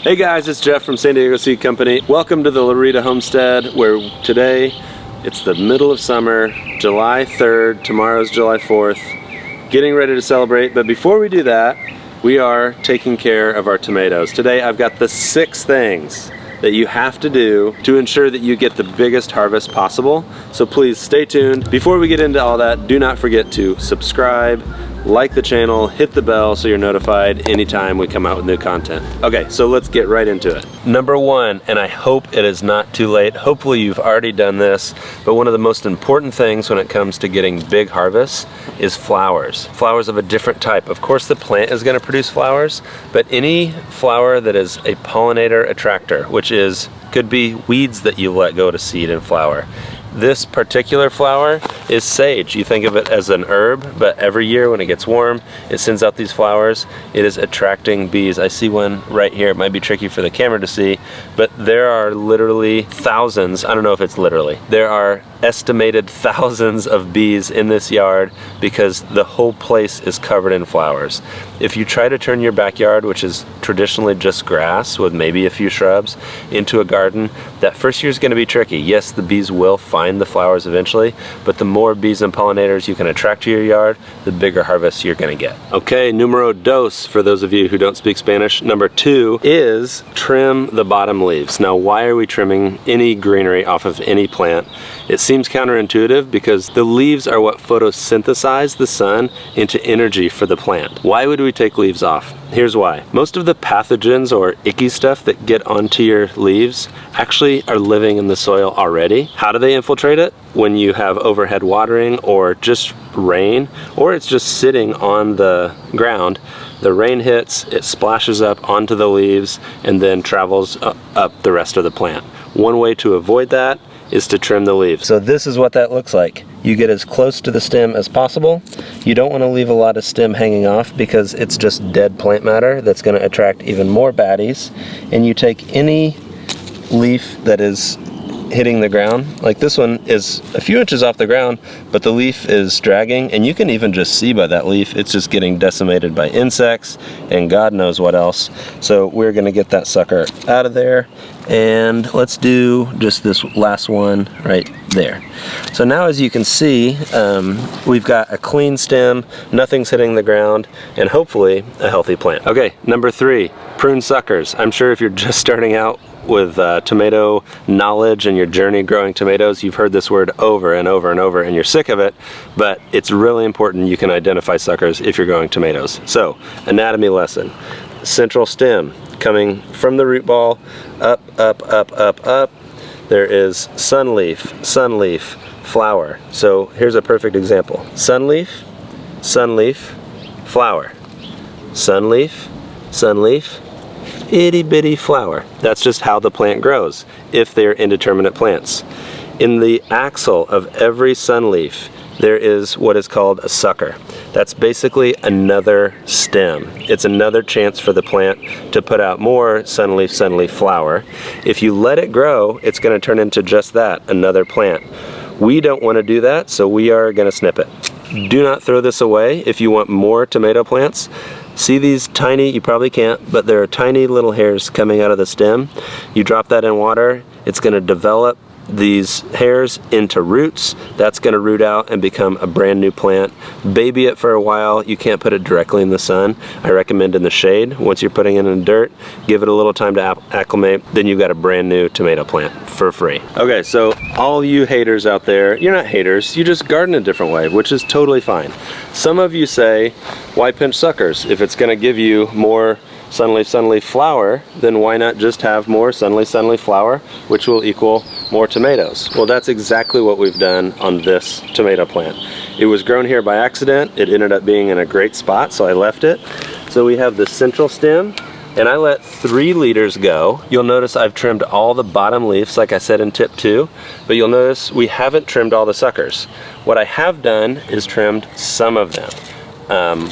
Hey guys, it's Jeff from San Diego Seed Company. Welcome to the Loretta Homestead, where today it's the middle of summer, July 3rd, tomorrow's July 4th, getting ready to celebrate. But before we do that, we are taking care of our tomatoes. Today I've got the 6 things that you have to do to ensure that you get the biggest harvest possible. So please stay tuned. Before we get into all that, do not forget to subscribe, like the channel, hit the bell so you're notified anytime we come out with new content. Okay, so let's get right into it. Number 1, and I hope it is not too late, hopefully you've already done this, but one of the most important things when it comes to getting big harvests is flowers. Flowers of a different type. Of course the plant is going to produce flowers, but any flower that is a pollinator attractor, which could be weeds that you let go to seed and flower. This particular flower is sage. You think of it as an herb, but every year when it gets warm, it sends out these flowers. It is attracting bees. I see one right here. It might be tricky for the camera to see, but there are literally thousands, I don't know if it's literally, there are estimated thousands of bees in this yard because the whole place is covered in flowers. If you try to turn your backyard, which is traditionally just grass with maybe a few shrubs, into a garden, that first year is going to be tricky. Yes, the bees will find the flowers eventually, but the more bees and pollinators you can attract to your yard, the bigger harvest you're going to get. Okay, numero dos, for those of you who don't speak Spanish. Number 2 is trim the bottom leaves. Now, why are we trimming any greenery off of any plant? It seems counterintuitive because the leaves are what photosynthesize the sun into energy for the plant. Why would we take leaves off? Here's why. Most of the pathogens or icky stuff that get onto your leaves actually are living in the soil already. How do they infiltrate it? When you have overhead watering or just rain, or it's just sitting on the ground, the rain hits, it splashes up onto the leaves and then travels up the rest of the plant. One way to avoid that is to trim the leaves. So this is what that looks like. You get as close to the stem as possible. You don't want to leave a lot of stem hanging off because it's just dead plant matter that's going to attract even more baddies. And you take any leaf that is hitting the ground, like this one is a few inches off the ground, but the leaf is dragging, and you can even just see by that leaf, it's just getting decimated by insects and God knows what else. So we're gonna get that sucker out of there, and let's do just this last one right there. So now, as you can see, we've got a clean stem, nothing's hitting the ground, and hopefully a healthy plant. Okay, number 3, prune suckers. I'm sure if you're just starting out with tomato knowledge and your journey growing tomatoes, you've heard this word over and over and over and you're sick of it, but it's really important you can identify suckers if you're growing tomatoes. So, anatomy lesson. Central stem coming from the root ball up, up, up, up, up. There is sunleaf, sunleaf, flower. So here's a perfect example. Sunleaf, sunleaf, flower. Sunleaf, sunleaf, itty bitty flower. That's just how the plant grows if they're indeterminate plants. In the axil of every sunleaf there is what is called a sucker. That's basically another stem. It's another chance for the plant to put out more sunleaf, sunleaf flower. If you let it grow, it's going to turn into just that, another plant. We don't want to do that, so we are going to snip it. Do not throw this away if you want more tomato plants. See these tiny, you probably can't, but there are tiny little hairs coming out of the stem. You drop that in water, it's going to develop these hairs into roots. That's going to root out and become a brand new plant. Baby it for a while. You can't put it directly in the sun. I recommend in the shade. Once you're putting it in the dirt, give it a little time to acclimate, then you've got a brand new tomato plant for free. Okay, so all you haters out there, you're not haters, you just garden a different way, which is totally fine. Some of you say, why pinch suckers? If it's going to give you more sunleaf, sunleaf flower, then why not just have more sunleaf, sunleaf flower, which will equal more tomatoes? Well, that's exactly what we've done on this tomato plant. It was grown here by accident. It ended up being in a great spot, so I left it. So we have the central stem, and I let 3 leaders go. You'll notice I've trimmed all the bottom leaves, like I said in tip 2, but you'll notice we haven't trimmed all the suckers. What I have done is trimmed some of them.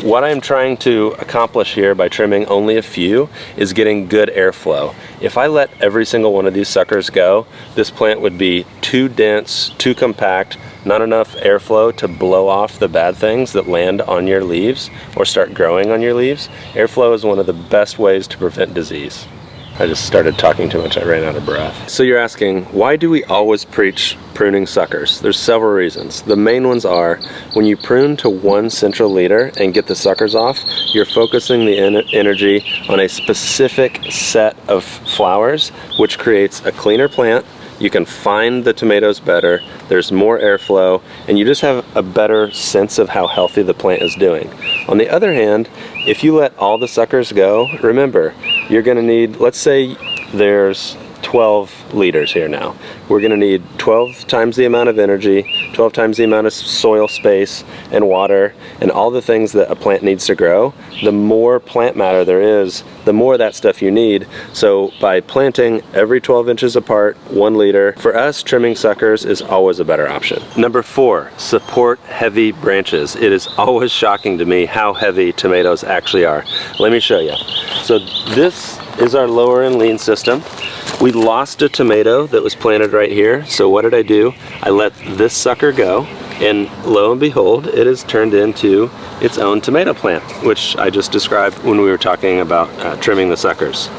What I'm trying to accomplish here by trimming only a few is getting good airflow. If I let every single one of these suckers go, this plant would be too dense, too compact, not enough airflow to blow off the bad things that land on your leaves or start growing on your leaves. Airflow is one of the best ways to prevent disease. I just started talking too much, I ran out of breath. So you're asking, why do we always preach pruning suckers? There's several reasons. The main ones are, when you prune to one central leader and get the suckers off, you're focusing the energy on a specific set of flowers, which creates a cleaner plant. You can find the tomatoes better, there's more airflow, and you just have a better sense of how healthy the plant is doing. On the other hand, if you let all the suckers go, remember, you're gonna need, let's say there's 12 liters here now. We're gonna need 12 times the amount of energy, 12 times the amount of soil space and water and all the things that a plant needs to grow. The more plant matter there is, the more of that stuff you need. So by planting every 12 inches apart, 1 liter, for us, trimming suckers is always a better option. Number 4, support heavy branches. It is always shocking to me how heavy tomatoes actually are. Let me show you. So this is our lower and lean system. We lost a tomato that was planted right here, so what did I do? I let this sucker go, and lo and behold, it has turned into its own tomato plant, which I just described when we were talking about trimming the suckers.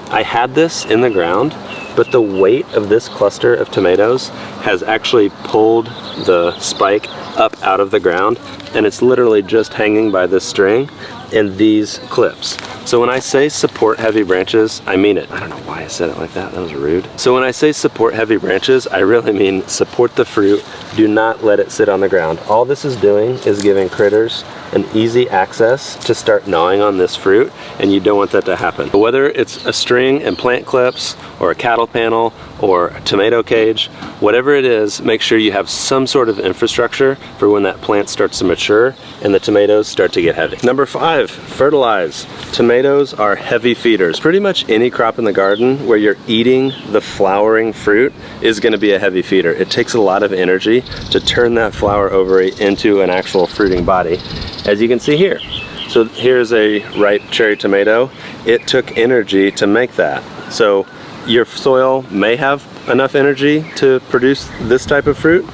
I had this in the ground, but the weight of this cluster of tomatoes has actually pulled the spike up out of the ground, and it's literally just hanging by this string and these clips. So when I say support heavy branches, I mean it. I don't know why I said it like that, that was rude. So when I say support heavy branches, I really mean support the fruit. Do not let it sit on the ground. All this is doing is giving critters an easy access to start gnawing on this fruit, and you don't want that to happen. But whether it's a string and plant clips, or a cattle panel, or a tomato cage, whatever it is, make sure you have some sort of infrastructure for when that plant starts to mature and the tomatoes start to get heavy. Number 5, fertilize. Tomatoes are heavy feeders. Pretty much any crop in the garden where you're eating the flowering fruit is going to be a heavy feeder. It takes a lot of energy to turn that flower ovary into an actual fruiting body, as you can see here. So here's a ripe cherry tomato. It took energy to make that. So your soil may have enough energy to produce this type of fruit,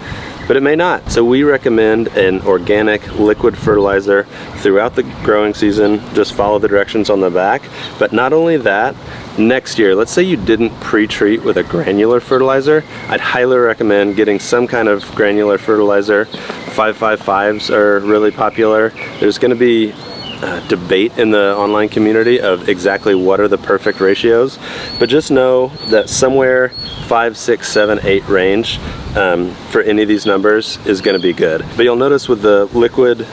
but it may not. So we recommend an organic liquid fertilizer throughout the growing season. Just follow the directions on the back. But not only that, next year, let's say you didn't pre-treat with a granular fertilizer, I'd highly recommend getting some kind of granular fertilizer. 555s are really popular. There's going to be debate in the online community of exactly what are the perfect ratios, but just know that somewhere 5, 6, 7, 8 range for any of these numbers is going to be good. But you'll notice with the liquid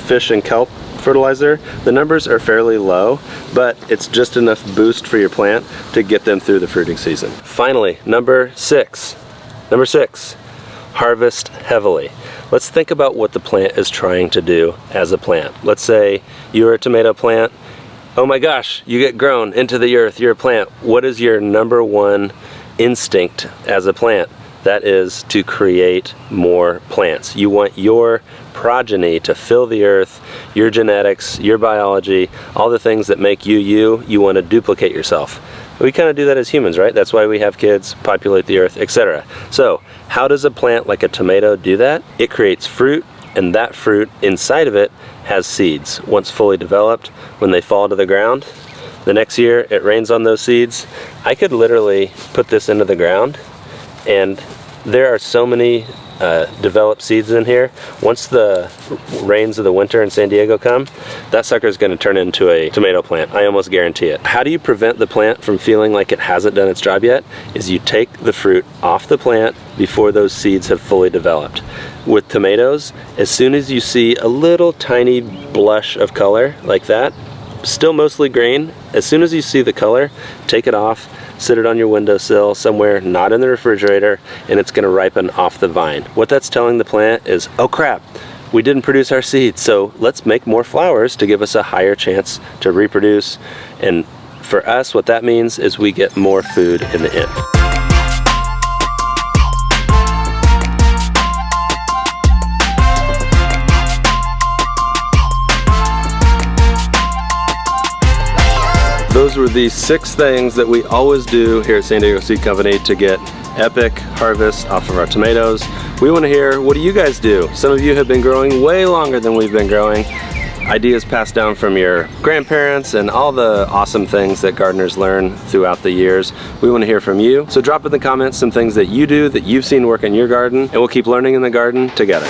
fish and kelp fertilizer, the numbers are fairly low, but it's just enough boost for your plant to get them through the fruiting season. Finally, number 6, harvest heavily. Let's think about what the plant is trying to do as a plant. Let's say you're a tomato plant. Oh my gosh, you get grown into the earth, you're a plant. What is your number 1 instinct as a plant? That is to create more plants. You want your progeny to fill the earth, your genetics, your biology, all the things that make you you. You want to duplicate yourself. We kind of do that as humans, right? That's why we have kids, populate the earth, etc. So how does a plant like a tomato do that? It creates fruit, and that fruit inside of it has seeds. Once fully developed, when they fall to the ground, the next year it rains on those seeds. I could literally put this into the ground, and there are so many developed seeds in here. Once the rains of the winter in San Diego come, that sucker is going to turn into a tomato plant. I almost guarantee it. How do you prevent the plant from feeling like it hasn't done its job yet? Is you take the fruit off the plant before those seeds have fully developed. With tomatoes, as soon as you see a little tiny blush of color like that, still mostly green, as soon as you see the color, take it off, sit it on your windowsill somewhere, not in the refrigerator, and it's going to ripen off the vine. What that's telling the plant is, oh crap, we didn't produce our seeds, so let's make more flowers to give us a higher chance to reproduce. And for us, what that means is we get more food in the end. Those were the 6 things that we always do here at San Diego Seed Company to get epic harvest off of our tomatoes. We want to hear, what do you guys do? Some of you have been growing way longer than we've been growing. ideas passed down from your grandparents, and all the awesome things that gardeners learn throughout the years. We want to hear from you. So drop in the comments some things that you do that you've seen work in your garden, and we'll keep learning in the garden together.